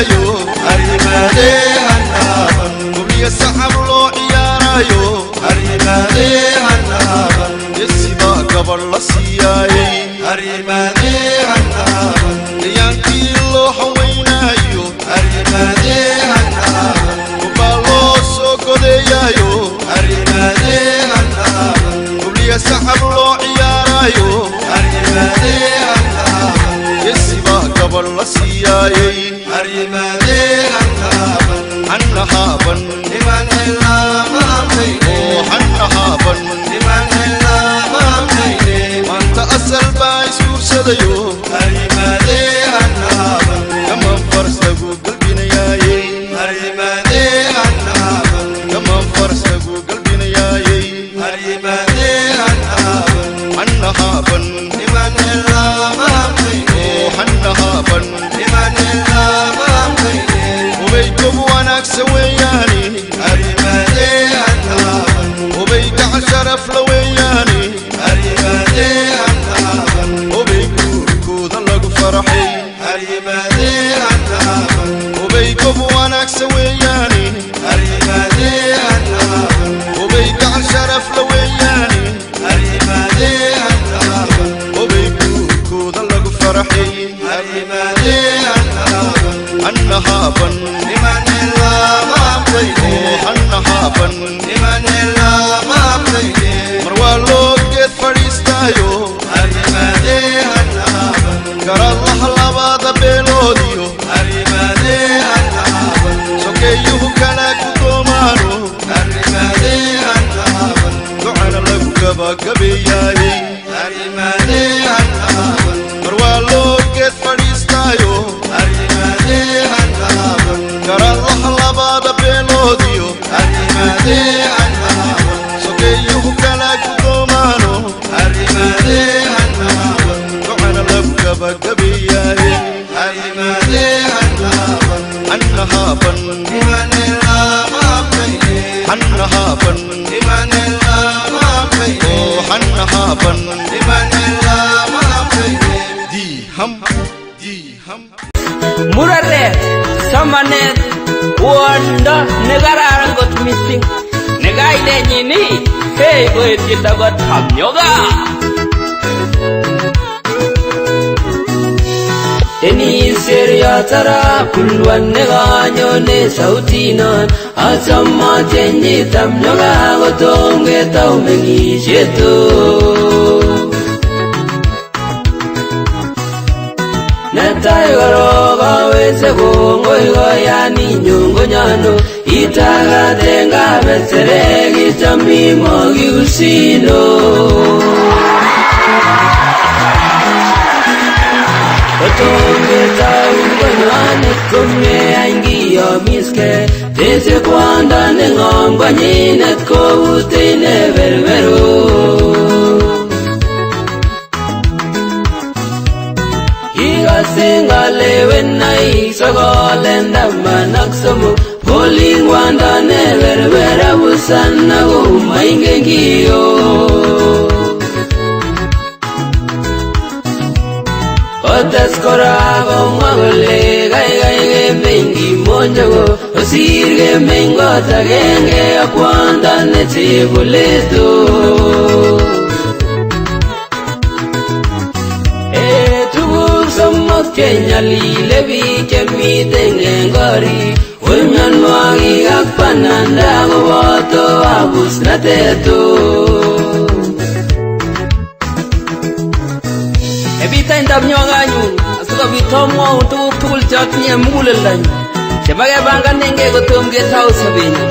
Yo ولي سحب لو عيارايو هريماني هنابن يسيبا قبر لسياي هريماني هنابن يانكي لو حوينايو هريماني هنابن وبالو سوكو ديايو هريماني هنابن ولي سحب لو عيارايو هريماني هنابن يسيبا قبر لسياي هريماني هنابن حنهابن لمن إلا ما بيني حنهابن لمن إلا ما بيني وانت أسل بايس ورسديو هريماني هنابن كمان فرسدقو قلبي نيايي هريماني هنابن كمان فرسدقو قلبي نيايي هريماني هنابن حنهابن لمن إلا ما بيني حنهابن لمن إلا ما بيني وبيكم واناك سوياني هريماني هنابن وبيك عشرف لوياني هريماني هنابن وبيكو ذلق فرحي هريماني هنابن وبيكم واناك سوياني هريماني هنابن وبيك عشرف لوياني هريماني هنابن وبيكو ذلق فرحي هريماني هنابن حنهابن لمن إلا ما بيني حنهابن لمن إلا ما بيني مروالو قد فريستايو هريماني هنابن قرى الله لبادا بيلوديو هريماني هنابن سوكيوه كلاك دومانو هريماني هنابن دعنا لك قبا قبياي هريماني هنابن مروالو قد فريستايو هريماني هنابن قرى الله لبادا بيلوديو هريماني هنابن سوكيوه كلاك دومانو هريماني هنابن دعنا لك قبا قبياي هريماني هنابن حنهابن لمن إلا ما بيني حنهابن لمن إلا ما بيني حنهابن لمن إلا ما بيني دي هم Murare, Samanet, Wanda, Negara got missing. Negai Lenini, hey, wait, kita got ham yoga. Eni seria tara pulwan neganyo ne sautinon asama tenyi tam yoga gotonge tau mengi jeto. Natai garoga wese gongo ya niño nyano itaga tenga besere gichami mogi usino Otonge tau ngonyane kome aingi yo miske Tese kwanda nengomba nyine kovute ne berbero Singale when I saw and a manaxamo, Polling wanda never where I was son of my gengio. Otascorago, Mavale, Gai, Bengi, Monjago, Osirge, Mengot again, a quanta netibuleto. Kenya lilebi kemi tengengori Wimyan wagi akpananda Goboto abus na teto Ebita indab nyonganyun Asuka bitomwa utuk tukul chaknya mulalany Shabage bangan nenge gotum get house habinyo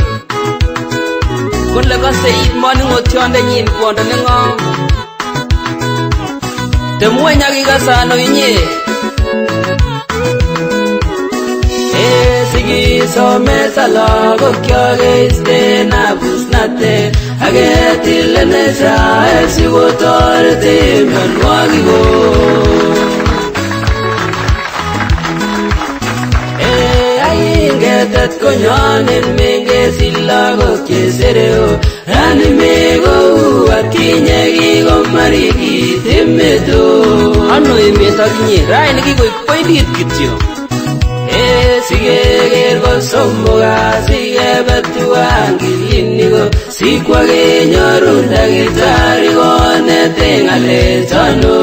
Kun laga sayid morning otyonda nyin kwanda nengong Temuwe nyagi gasano inye Sigi so mesala go kyage ste na busnate agetil nesha esi go torte manwagi go Ayingetat konyonen menge silago kesereo Rani mego akinyegi go marigi temedo Ano imeta kinye rai niki go ikoidit kityo Sige go somboga sige batua angilinigo sikwa kenyoru dakitari konete ng'alechano.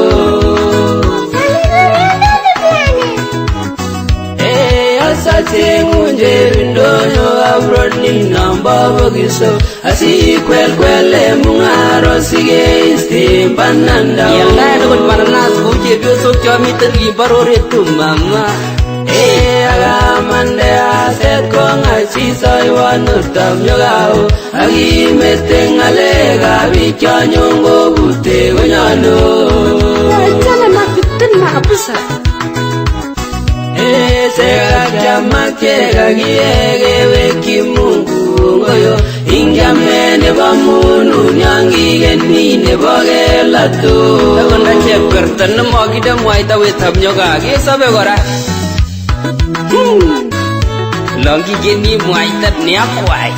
Asache ngunjerindonyo abroni namba bogiso asikwelkwele mungaro sige istimbananda. Yalai nukul bananas kuje biosok chamiten libaroretu mama. Agamande aset kong asisoy wanutam yogao agimete ngalega bichanyongo bute gonyano. Chana makitin makapisa. Sekakyamakega kiege kimungu ngoyo ingyame nebo munu nyangigeni nebo kelato. Takonda chepkerta nemokide mwaita wetab nyoka kesobe kora. Longigeni mwaitat ni akwai.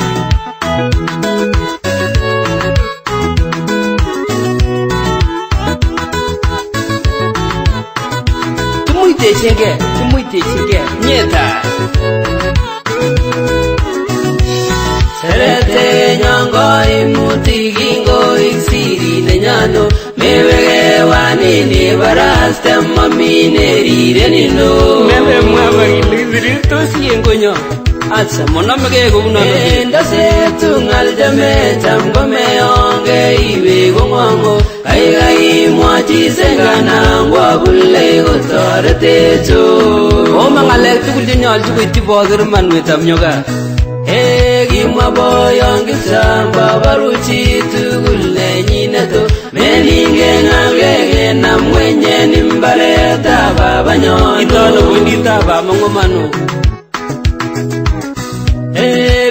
Tumuitechenge nyeta. Serete nyongo imutigingo iksiri nenyano mewege wanini baraste mamine rire nino. Meme mwaba iliziri tosi yengonyo. Atsa monamege guna enda setu ngaljame tambame onge iwe gongwango kai mwachi sengana ngwa bulle gotorete cho. O mangale tukul nyal tukuti boger manwetam nyoga. Gimwa boyong kisamba baruchi tugulle nyinato meninge ngangege na mwenye nimbare taba banyo itono windita ba mangomano.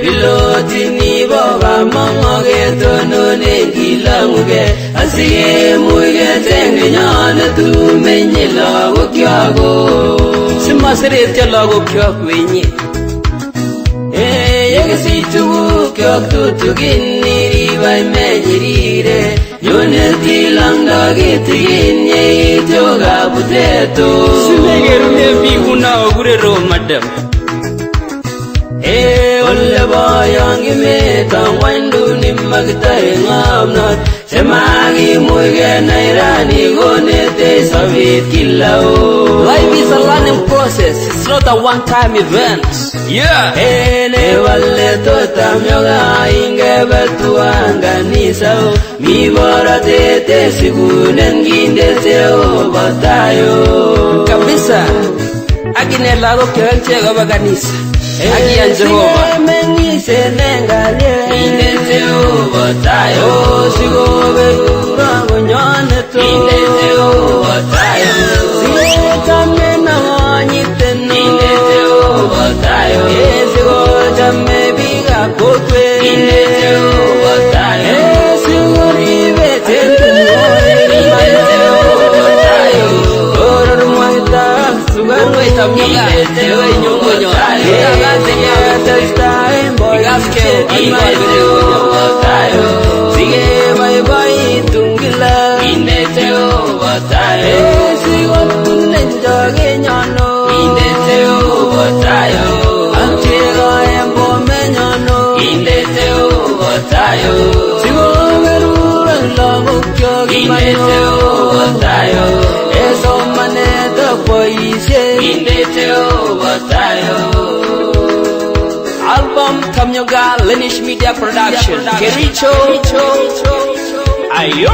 Biloti ni boba mongoge tono nengilanguge asige muge tenge nyana tu menye lago kyago simaseret ya lago kyago wenye. Yegesi tugu kyok tutugini riba imejirire nyone tilanga gitinye itoga buteto simegeru nebi una ogurero madam. Olle boyong imeta wandu ni magtay ngamnat semagi muge nairani gonete sabit kilao. Life is a learning process, it's not a one-time event. Yeah. Ne walle totam yoga inge batuanga nisao mi bora tete sigunen ginde seo batayo. Kabisa. Agine lago kwenche gaba kanisa. Agian Jehovah mengise nengalie indete obotayo sigobe kurango nyone to indete obotayo sigame na wanyite no indete obotayo sigojame biga kokwe indete obotayo sigoribe tete indete obotayo oror mwaita sugarwe tamnyoga indete nyongonyo Album Tamyoga Lenish Media Production Kericho Ayo